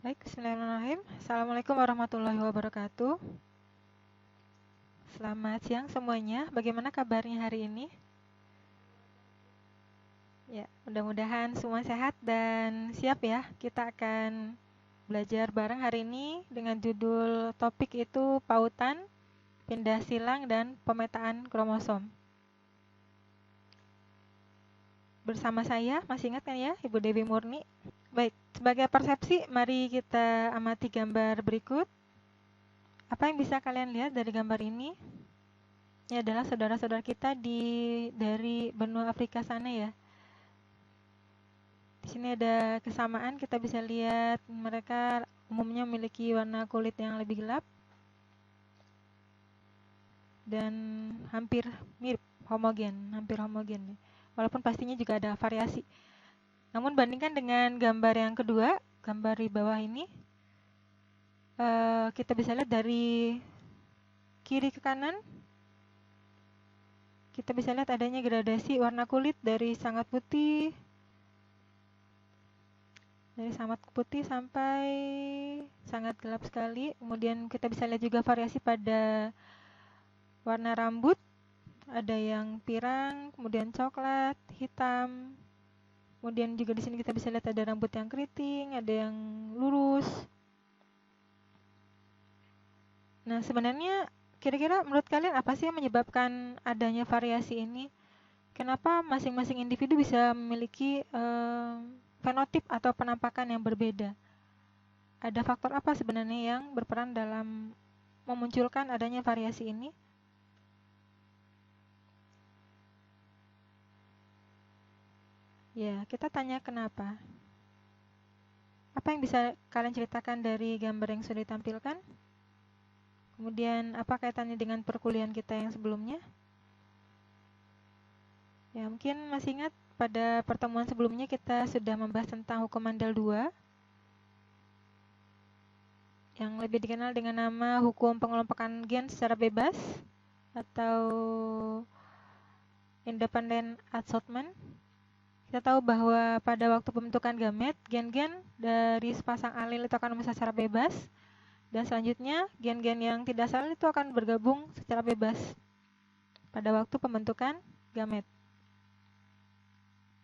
Baik, bismillahirrahmanirrahim. Assalamualaikum warahmatullahi wabarakatuh. Selamat siang semuanya. Bagaimana kabarnya hari ini? Ya, mudah-mudahan semua sehat dan siap ya. Kita akan belajar bareng hari ini dengan judul topik itu pautan, pindah silang, dan pemetaan kromosom. Bersama saya, masih ingat kan ya, Ibu Dewi Murni? Baik, sebagai persepsi, mari kita amati gambar berikut. Apa yang bisa kalian lihat dari gambar ini? Ini adalah saudara-saudara kita dari benua Afrika sana ya. Di sini ada kesamaan, kita bisa lihat mereka umumnya memiliki warna kulit yang lebih gelap dan hampir mirip, hampir homogen. Walaupun pastinya juga ada variasi. Namun bandingkan dengan gambar yang kedua, gambar di bawah ini, kita bisa lihat dari kiri ke kanan, kita bisa lihat adanya gradasi warna kulit dari sangat putih sampai sangat gelap sekali. Kemudian kita bisa lihat juga variasi pada warna rambut. Ada yang pirang, kemudian coklat, hitam. Kemudian juga di sini kita bisa lihat ada rambut yang keriting, ada yang lurus. Nah, sebenarnya kira-kira menurut kalian apa sih yang menyebabkan adanya variasi ini? Kenapa masing-masing individu bisa memiliki fenotip atau penampakan yang berbeda? Ada faktor apa sebenarnya yang berperan dalam memunculkan adanya variasi ini? Ya, kita tanya kenapa. Apa yang bisa kalian ceritakan dari gambar yang sudah ditampilkan? Kemudian, apa kaitannya dengan perkuliahan kita yang sebelumnya? Ya, mungkin masih ingat pada pertemuan sebelumnya kita sudah membahas tentang hukum Mendel 2 yang lebih dikenal dengan nama hukum pengelompokan gen secara bebas atau independent assortment. Kita tahu bahwa pada waktu pembentukan gamet, gen-gen dari sepasang alel itu akan memisah secara bebas, dan selanjutnya gen-gen yang tidak salin itu akan bergabung secara bebas pada waktu pembentukan gamet.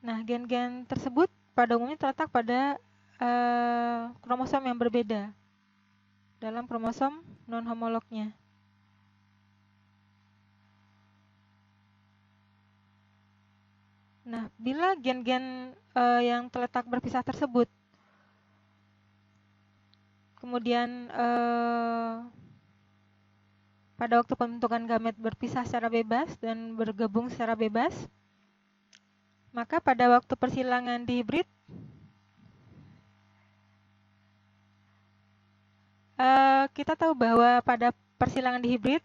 Nah, gen-gen tersebut pada umumnya terletak pada kromosom yang berbeda dalam kromosom non-homolognya. Nah, bila gen-gen yang terletak berpisah tersebut kemudian pada waktu pembentukan gamet berpisah secara bebas dan bergabung secara bebas, maka pada waktu persilangan dihibrid, kita tahu bahwa pada persilangan dihibrid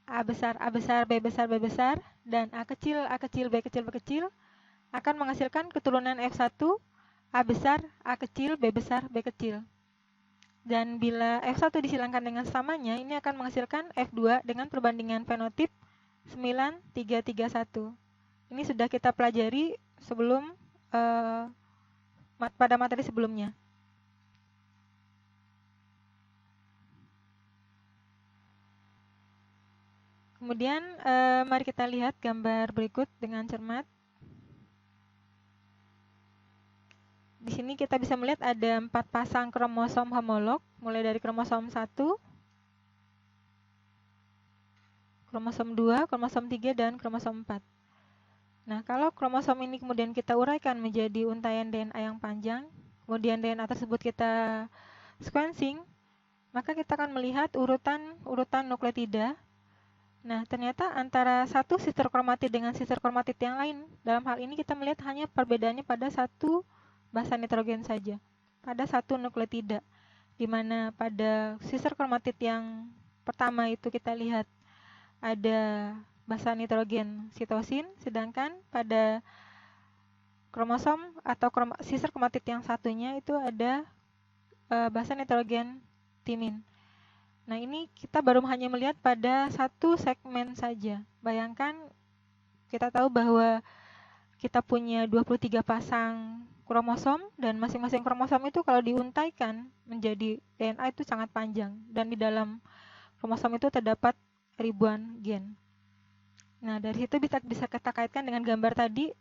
A besar, B besar, B besar, dan A kecil, B kecil, B kecil akan menghasilkan keturunan F1, A besar, A kecil, B besar, B kecil. Dan bila F1 disilangkan dengan samanya, ini akan menghasilkan F2 dengan perbandingan fenotip 9:3:1. Ini sudah kita pelajari sebelum pada materi sebelumnya. Kemudian mari kita lihat gambar berikut dengan cermat. Di sini kita bisa melihat ada 4 pasang kromosom homolog, mulai dari kromosom 1, kromosom 2, kromosom 3, dan kromosom 4. Nah, kalau kromosom ini kemudian kita uraikan menjadi untaian DNA yang panjang, kemudian DNA tersebut kita sequencing, maka kita akan melihat urutan nukleotida. Nah, ternyata antara satu sister kromatid dengan sister kromatid yang lain, dalam hal ini kita melihat hanya perbedaannya pada satu basa nitrogen saja, pada satu nukleotida, di mana pada sister kromatid yang pertama itu kita lihat ada basa nitrogen sitosin, sedangkan pada kromosom atau sister kromatid yang satunya itu ada basa nitrogen timin. Nah, ini kita baru hanya melihat pada satu segmen saja. Bayangkan kita tahu bahwa kita punya 23 pasang kromosom, dan masing-masing kromosom itu kalau diuntaikan menjadi DNA itu sangat panjang, dan di dalam kromosom itu terdapat ribuan gen. Nah, dari situ bisa kita kaitkan dengan gambar tadi,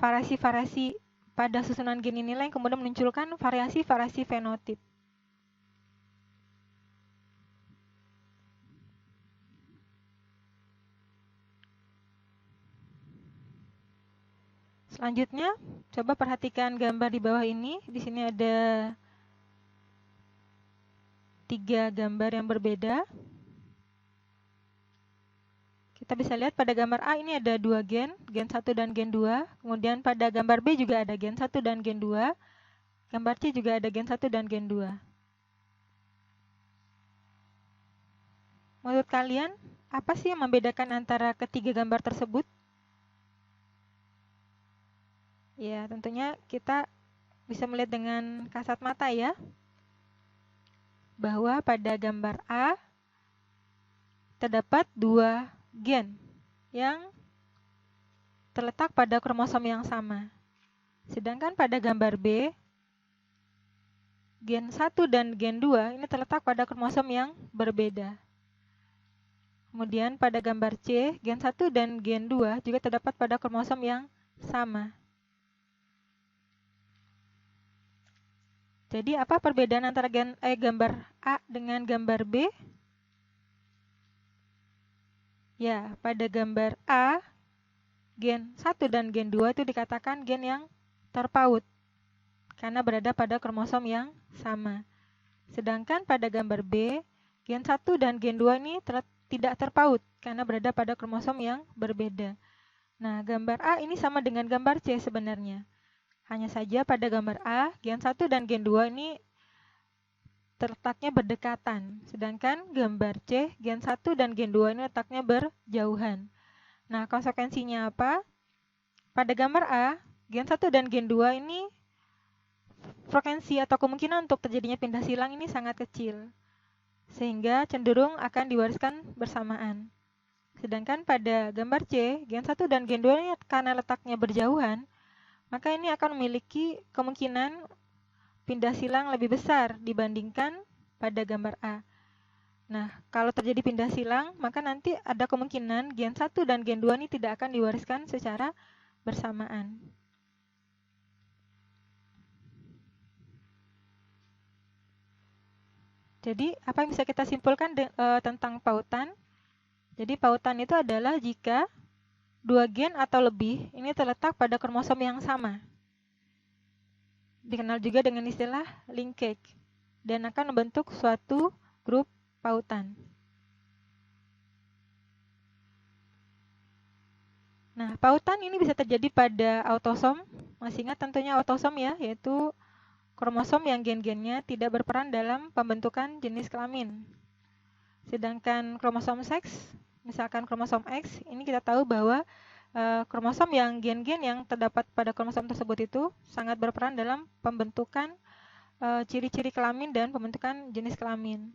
variasi-variasi pada susunan gen inilah yang kemudian menunjukkan variasi-variasi fenotip. Selanjutnya, coba perhatikan gambar di bawah ini. Di sini ada 3 gambar yang berbeda. Kita bisa lihat pada gambar A ini ada 2 gen 1 dan gen 2. Kemudian pada gambar B juga ada gen 1 dan gen 2. Gambar C juga ada gen 1 dan gen 2. Menurut kalian, apa sih yang membedakan antara ketiga gambar tersebut? Ya, tentunya kita bisa melihat dengan kasat mata ya, bahwa pada gambar A terdapat 2 gen yang terletak pada kromosom yang sama. Sedangkan pada gambar B, gen 1 dan gen 2 ini terletak pada kromosom yang berbeda. Kemudian pada gambar C, gen 1 dan gen 2 juga terdapat pada kromosom yang sama. Jadi apa perbedaan antara gambar A dengan gambar B? Ya, pada gambar A, gen 1 dan gen 2 itu dikatakan gen yang terpaut karena berada pada kromosom yang sama. Sedangkan pada gambar B, gen 1 dan gen 2 ini tidak terpaut karena berada pada kromosom yang berbeda. Nah, gambar A ini sama dengan gambar C sebenarnya. Hanya saja pada gambar A, gen 1 dan gen 2 ini terletaknya berdekatan. Sedangkan gambar C, gen 1 dan gen 2 ini letaknya berjauhan. Nah, konsekuensinya apa? Pada gambar A, gen 1 dan gen 2 ini frekuensi atau kemungkinan untuk terjadinya pindah silang ini sangat kecil, sehingga cenderung akan diwariskan bersamaan. Sedangkan pada gambar C, gen 1 dan gen 2 ini karena letaknya berjauhan, maka ini akan memiliki kemungkinan pindah silang lebih besar dibandingkan pada gambar A. Nah, kalau terjadi pindah silang, maka nanti ada kemungkinan gen 1 dan gen 2 ini tidak akan diwariskan secara bersamaan. Jadi, apa yang bisa kita simpulkan tentang pautan? Jadi, pautan itu adalah jika 2 gen atau lebih ini terletak pada kromosom yang sama. Dikenal juga dengan istilah linkage dan akan membentuk suatu grup pautan. Nah, pautan ini bisa terjadi pada autosom. Masih ingat tentunya autosom ya, yaitu kromosom yang gen-gennya tidak berperan dalam pembentukan jenis kelamin. Sedangkan kromosom seks, misalkan kromosom X, ini kita tahu bahwa kromosom yang gen-gen yang terdapat pada kromosom tersebut itu sangat berperan dalam pembentukan ciri-ciri kelamin dan pembentukan jenis kelamin.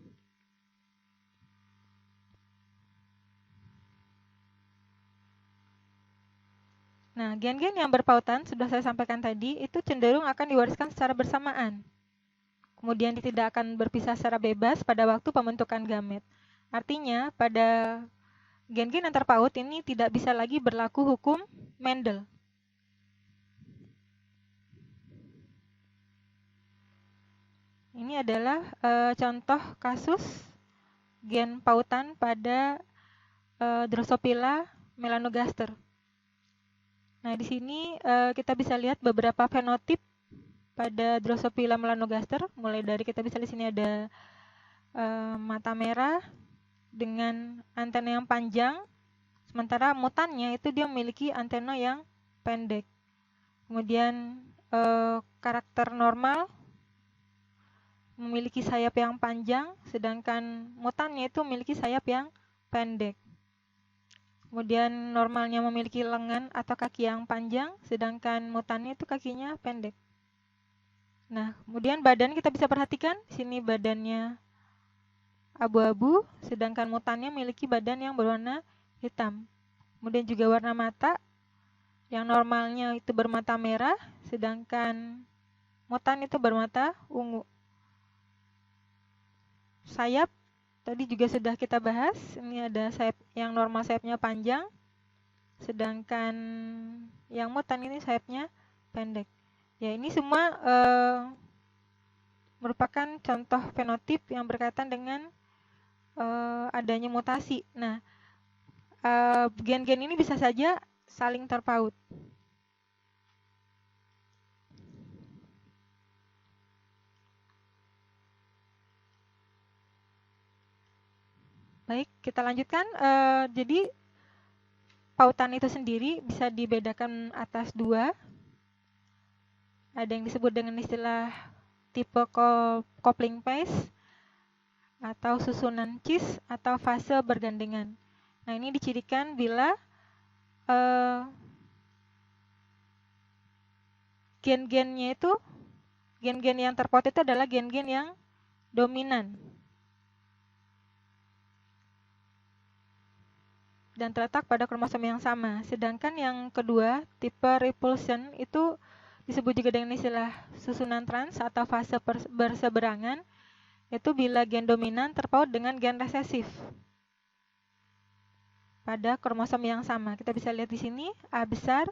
Nah, gen-gen yang berpautan, sudah saya sampaikan tadi, itu cenderung akan diwariskan secara bersamaan. Kemudian tidak akan berpisah secara bebas pada waktu pembentukan gamet. Artinya, pada gen-gen yang terpaut ini tidak bisa lagi berlaku hukum Mendel. Ini adalah contoh kasus gen pautan pada Drosophila melanogaster. Nah, di sini kita bisa lihat beberapa fenotip pada Drosophila melanogaster. Mulai dari kita bisa di sini ada mata merah dengan antena yang panjang, sementara mutannya itu dia memiliki antena yang pendek. Kemudian karakter normal memiliki sayap yang panjang, sedangkan mutannya itu memiliki sayap yang pendek. Kemudian normalnya memiliki lengan atau kaki yang panjang, sedangkan mutannya itu kakinya pendek. Nah, kemudian badan kita bisa perhatikan, sini badannya abu-abu, sedangkan mutannya memiliki badan yang berwarna hitam. Kemudian juga warna mata, yang normalnya itu bermata merah, sedangkan mutan itu bermata ungu. Sayap tadi juga sudah kita bahas, ini ada sayap yang normal sayapnya panjang, sedangkan yang mutan ini sayapnya pendek. Ya, ini semua merupakan contoh fenotip yang berkaitan dengan adanya mutasi. Nah, gen-gen ini bisa saja saling terpaut. Baik, kita lanjutkan. Jadi pautan itu sendiri bisa dibedakan atas dua. Ada yang disebut dengan istilah tipe coupling phase atau susunan cis atau fase bergandengan. Nah, ini dicirikan bila gen-gennya itu, gen-gen yang terpaut itu adalah gen-gen yang dominan dan terletak pada kromosom yang sama. Sedangkan yang kedua, tipe repulsion, itu disebut juga dengan istilah susunan trans atau fase berseberangan, yaitu bila gen dominan terpaut dengan gen resesif pada kromosom yang sama. Kita bisa lihat di sini, A besar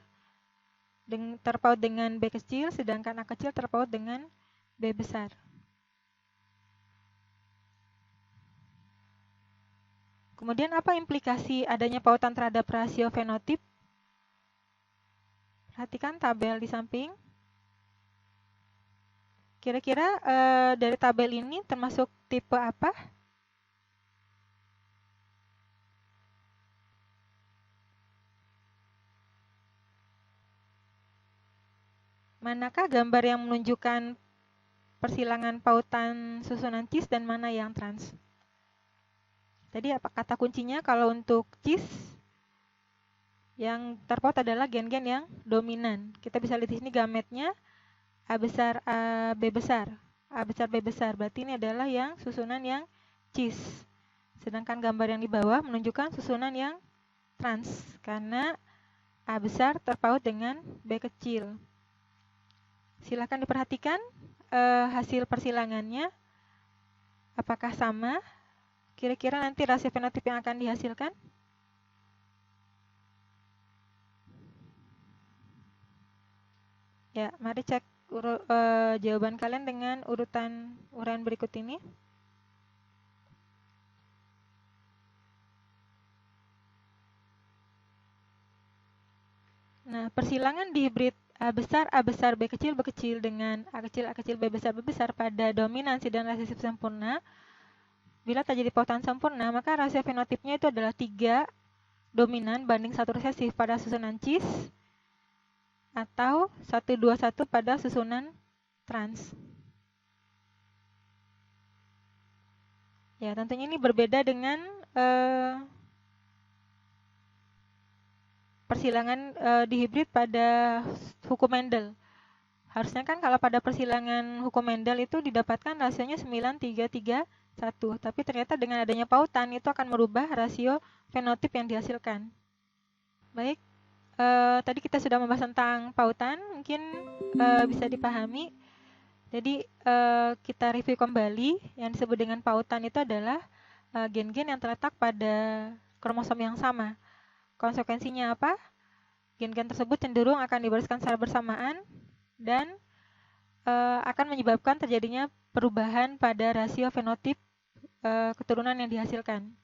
terpaut dengan B kecil, sedangkan A kecil terpaut dengan B besar. Kemudian apa implikasi adanya pautan terhadap rasio fenotip? Perhatikan tabel di samping. Kira-kira dari tabel ini termasuk tipe apa? Manakah gambar yang menunjukkan persilangan pautan susunan cis dan mana yang trans? Tadi apa kata kuncinya? Kalau untuk cis, yang terpaut adalah gen-gen yang dominan. Kita bisa lihat di sini gametnya A besar, A, B besar. A besar, B besar. Berarti ini adalah yang susunan yang cis. Sedangkan gambar yang di bawah menunjukkan susunan yang trans. Karena A besar terpaut dengan B kecil. Silakan diperhatikan hasil persilangannya. Apakah sama? Kira-kira nanti rasio fenotip yang akan dihasilkan? Ya, mari cek jawaban kalian dengan urutan uraian berikut ini. Nah, persilangan di hibrid A besar, B kecil dengan A kecil, B besar pada dominansi dan resesif sempurna. Bila terjadi pautan sempurna, maka rasio fenotipnya itu adalah 3 dominan banding 1 resesif pada susunan cis atau 1:2:1 pada susunan trans. Ya, tentunya ini berbeda dengan persilangan di hibrid pada hukum Mendel. Harusnya kan kalau pada persilangan hukum Mendel itu didapatkan rasionya 9:3:3:1, tapi ternyata dengan adanya pautan itu akan merubah rasio fenotip yang dihasilkan. Baik, tadi kita sudah membahas tentang pautan, mungkin bisa dipahami. Jadi kita review kembali, yang disebut dengan pautan itu adalah gen-gen yang terletak pada kromosom yang sama. Konsekuensinya apa? Gen-gen tersebut cenderung akan dibariskan secara bersamaan dan akan menyebabkan terjadinya perubahan pada rasio fenotip keturunan yang dihasilkan.